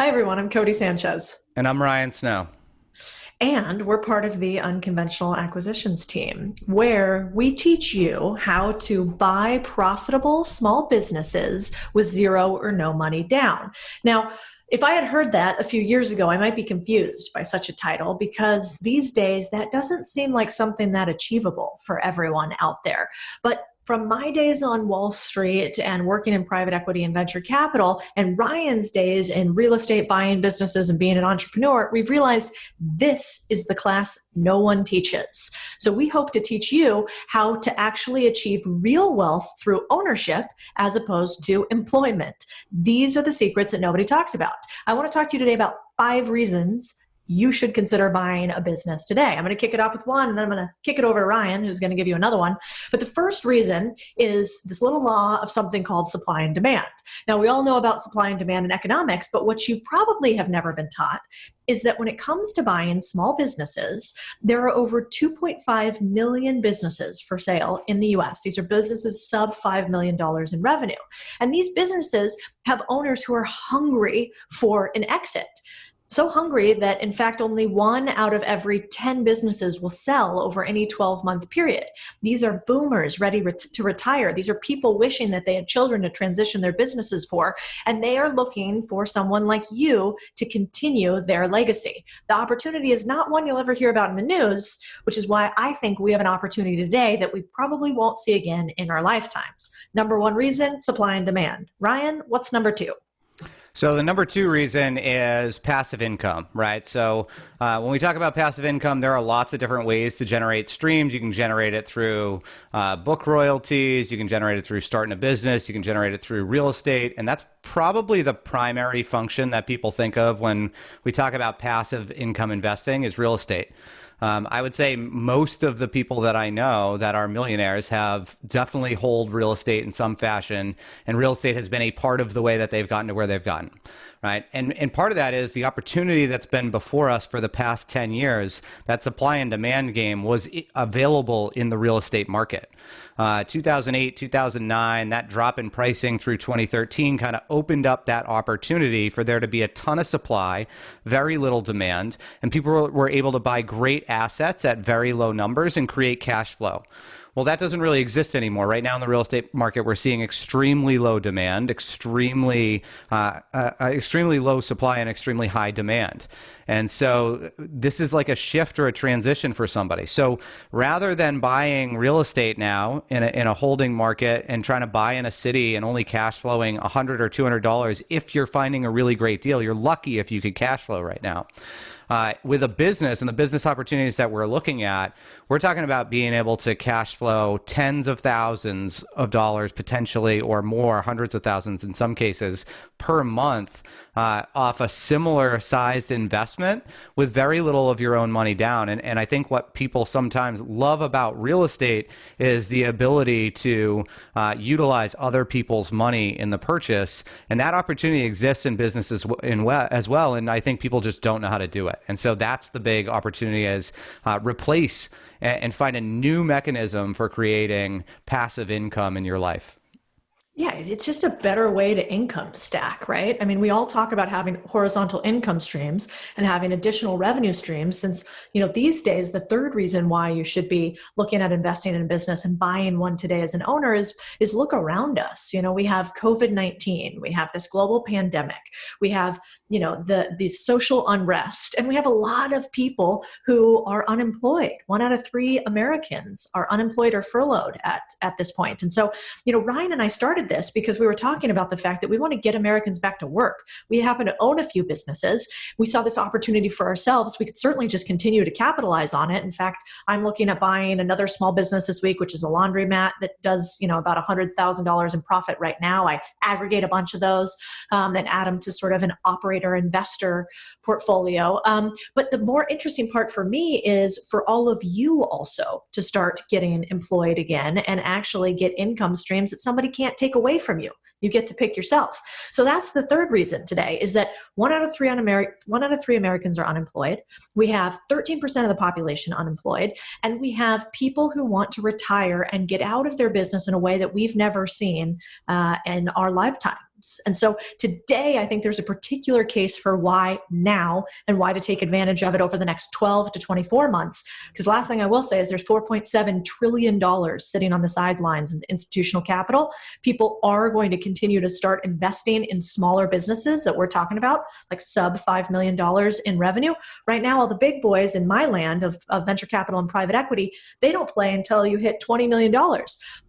Hi, everyone. I'm Codie Sanchez. And I'm Ryan Snow. And we're part of the Unconventional Acquisitions team, where we teach you how to buy profitable small businesses with zero or no money down. Now, if I had heard that a few years ago, I might be confused by such a title because these days that doesn't seem like something that achievable for everyone out there. But from my days on Wall Street and working in private equity and venture capital, and Ryan's days in real estate, buying businesses and being an entrepreneur, we've realized this is the class no one teaches. So we hope to teach you how to actually achieve real wealth through ownership as opposed to employment. These are the secrets that nobody talks about. I want to talk to you today about 5 reasons you should consider buying a business today. I'm going to kick it off with one, and then I'm going to kick it over to Ryan, who's going to give you another one. But the first reason is this little law of something called supply and demand. Now, we all know about supply and demand in economics, but what you probably have never been taught is that when it comes to buying small businesses, there are over 2.5 million businesses for sale in the US. These are businesses sub $5 million in revenue. And these businesses have owners who are hungry for an exit. So hungry that, in fact, only 1 out of every 10 businesses will sell over any 12-month period. These are boomers ready to retire. These are people wishing that they had children to transition their businesses for, and they are looking for someone like you to continue their legacy. The opportunity is not one you'll ever hear about in the news, which is why I think we have an opportunity today that we probably won't see again in our lifetimes. Number 1 reason, supply and demand. Ryan, what's number 2? So the number 2 reason is passive income, right? So when we talk about passive income, there are lots of different ways to generate streams. You can generate it through book royalties. You can generate it through starting a business. You can generate it through real estate. And that's probably the primary function that people think of when we talk about passive income investing is real estate. I would say most of the people that I know that are millionaires have definitely hold real estate in some fashion, and real estate has been a part of the way that they've gotten to where they've gotten, right? And part of that is the opportunity that's been before us for the past 10 years. That supply and demand game was available in the real estate market. 2008, 2009, that drop in pricing through 2013 kind of opened up that opportunity for there to be a ton of supply, very little demand, and people were able to buy great assets at very low numbers and create cash flow. Well, that doesn't really exist anymore. Right now in the real estate market, we're seeing extremely low demand, extremely low supply, and extremely high demand. And so this is like a shift or a transition for somebody. So rather than buying real estate now in a holding market and trying to buy in a city and only cash flowing $100 or $200, if you're finding a really great deal, you're lucky if you could cash flow right now. With a business and the business opportunities that we're looking at, we're talking about being able to cash flow tens of thousands of dollars potentially, or more, hundreds of thousands in some cases, per month off a similar sized investment with very little of your own money down. And I think what people sometimes love about real estate is the ability to utilize other people's money in the purchase. And that opportunity exists in businesses as well. And I think people just don't know how to do it. And so that's the big opportunity, is replace and find a new mechanism for creating passive income in your life. Yeah, it's just a better way to income stack, right? I mean, we all talk about having horizontal income streams and having additional revenue streams since, these days, the third reason why you should be looking at investing in a business and buying one today as an owner is look around us. We have COVID-19, we have this global pandemic, we have, the social unrest, and we have a lot of people who are unemployed. 1 out of 3 Americans are unemployed or furloughed at this point. And so, Ryan and I started this because we were talking about the fact that we want to get Americans back to work. We happen to own a few businesses. We saw this opportunity for ourselves. We could certainly just continue to capitalize on it. In fact, I'm looking at buying another small business this week, which is a laundromat that does, about $100,000 in profit right now. I aggregate a bunch of those and add them to sort of an operator investor portfolio. But the more interesting part for me is for all of you also to start getting employed again and actually get income streams that somebody can't take away from you. You get to pick yourself. So that's the third reason today, is that 1 out of 3 Americans are unemployed. We have 13% of the population unemployed, and we have people who want to retire and get out of their business in a way that we've never seen in our lifetime. And so today, I think there's a particular case for why now and why to take advantage of it over the next 12 to 24 months. Because last thing I will say is there's $4.7 trillion sitting on the sidelines in institutional capital. People are going to continue to start investing in smaller businesses that we're talking about, like sub $5 million in revenue. Right now, all the big boys in my land of venture capital and private equity, they don't play until you hit $20 million.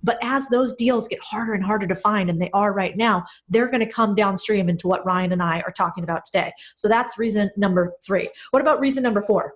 But as those deals get harder and harder to find, and they are right now, they're going to come downstream into what Ryan and I are talking about today. So that's reason number 3. What about reason number 4?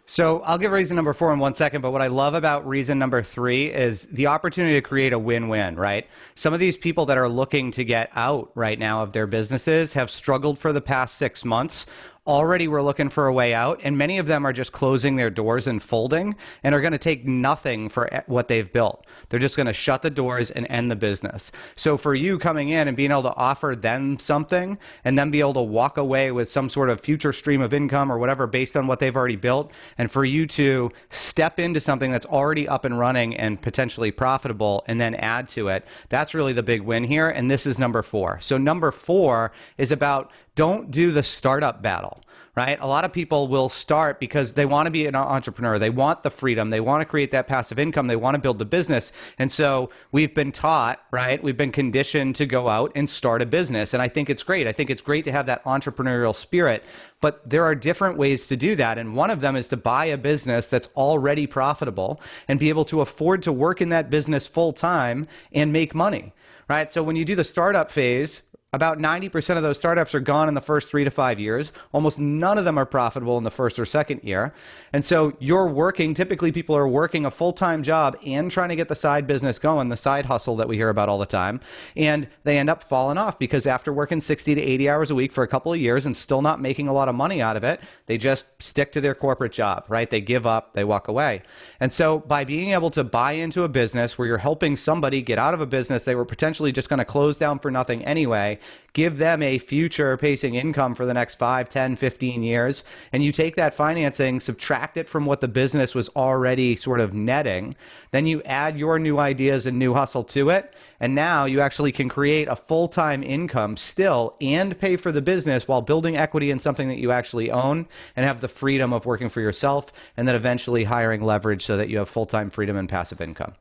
So I'll give reason number 4 in 1 second, but what I love about reason number 3 is the opportunity to create a win-win, right? Some of these people that are looking to get out right now of their businesses have struggled for the past 6 months. Already we're looking for a way out, and many of them are just closing their doors and folding and are going to take nothing for what they've built. They're just going to shut the doors and end the business. So for you coming in and being able to offer them something and then be able to walk away with some sort of future stream of income or whatever based on what they've already built, and for you to step into something that's already up and running and potentially profitable and then add to it, that's really the big win here. And this is number 4. So number 4 is about don't do the startup battle, right? A lot of people will start because they want to be an entrepreneur. They want the freedom. They want to create that passive income. They want to build the business. And so we've been taught, right? We've been conditioned to go out and start a business. And I think it's great. I think it's great to have that entrepreneurial spirit, but there are different ways to do that. And one of them is to buy a business that's already profitable and be able to afford to work in that business full time and make money, right? So when you do the startup phase, about 90% of those startups are gone in the first 3 to 5 years. Almost none of them are profitable in the first or second year. And so you're working, typically people are working a full-time job and trying to get the side business going, the side hustle that we hear about all the time. And they end up falling off because after working 60 to 80 hours a week for a couple of years and still not making a lot of money out of it, they just stick to their corporate job, right? They give up, they walk away. And so by being able to buy into a business where you're helping somebody get out of a business they were potentially just going to close down for nothing anyway, give them a future pacing income for the next 5, 10, 15 years, and you take that financing, subtract it from what the business was already sort of netting, then you add your new ideas and new hustle to it, and now you actually can create a full-time income still and pay for the business while building equity in something that you actually own and have the freedom of working for yourself, and then eventually hiring leverage so that you have full-time freedom and passive income.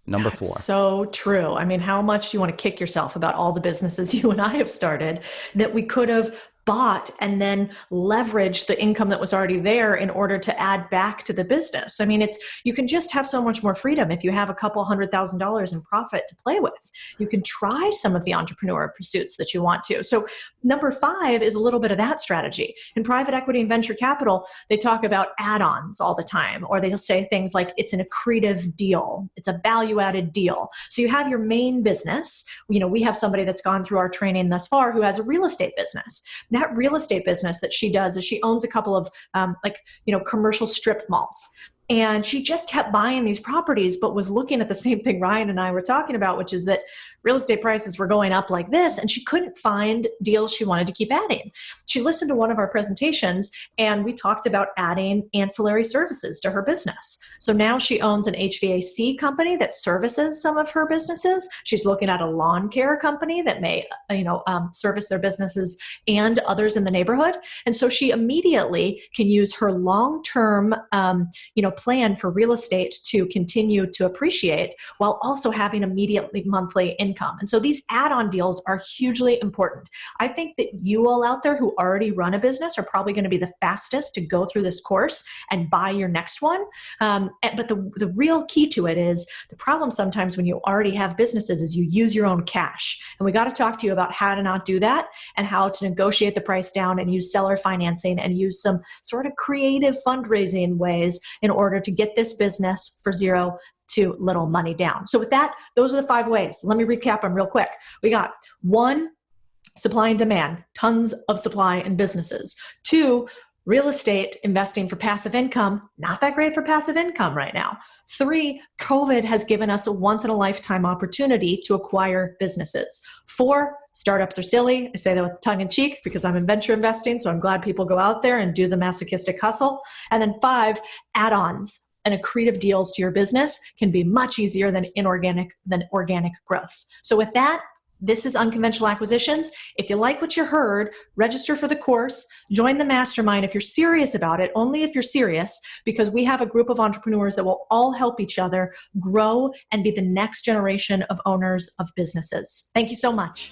Number 4. So true. I mean, how much do you want to kick yourself about all the businesses you and I have started that we could have bought and then leveraged the income that was already there in order to add back to the business? I mean, you can just have so much more freedom if you have a couple $100,000 in profit to play with. You can try some of the entrepreneur pursuits that you want to. So number 5 is a little bit of that strategy. In private equity and venture capital, they talk about add-ons all the time, or they'll say things like it's an accretive deal. It's a value-added deal. So you have your main business. You know, we have somebody that's gone through our training thus far who has a real estate business. That real estate business that she does is she owns a couple of commercial strip malls. And she just kept buying these properties, but was looking at the same thing Ryan and I were talking about, which is that real estate prices were going up like this, and she couldn't find deals she wanted to keep adding. She listened to one of our presentations, and we talked about adding ancillary services to her business. So now she owns an HVAC company that services some of her businesses. She's looking at a lawn care company that may, service their businesses and others in the neighborhood. And so she immediately can use her long-term, plan for real estate to continue to appreciate while also having immediately monthly income. And so these add-on deals are hugely important. I think that you all out there who already run a business are probably going to be the fastest to go through this course and buy your next one. But the real key to it is the problem sometimes when you already have businesses is you use your own cash. And we got to talk to you about how to not do that and how to negotiate the price down and use seller financing and use some sort of creative fundraising ways in order to get this business for zero to little money down. So with that, those are the 5 ways. Let me recap them real quick. We got 1, supply and demand, tons of supply in businesses. 2, real estate investing for passive income, not that great for passive income right now. 3, COVID has given us a once-in-a-lifetime opportunity to acquire businesses. 4, startups are silly. I say that with tongue in cheek because I'm in venture investing, so I'm glad people go out there and do the masochistic hustle. And then 5, add-ons and accretive deals to your business can be much easier than organic growth. So with that, This is Unconventional Acquisitions. If you like what you heard, register for the course, join the mastermind if you're serious about it, only if you're serious, because we have a group of entrepreneurs that will all help each other grow and be the next generation of owners of businesses. Thank you so much.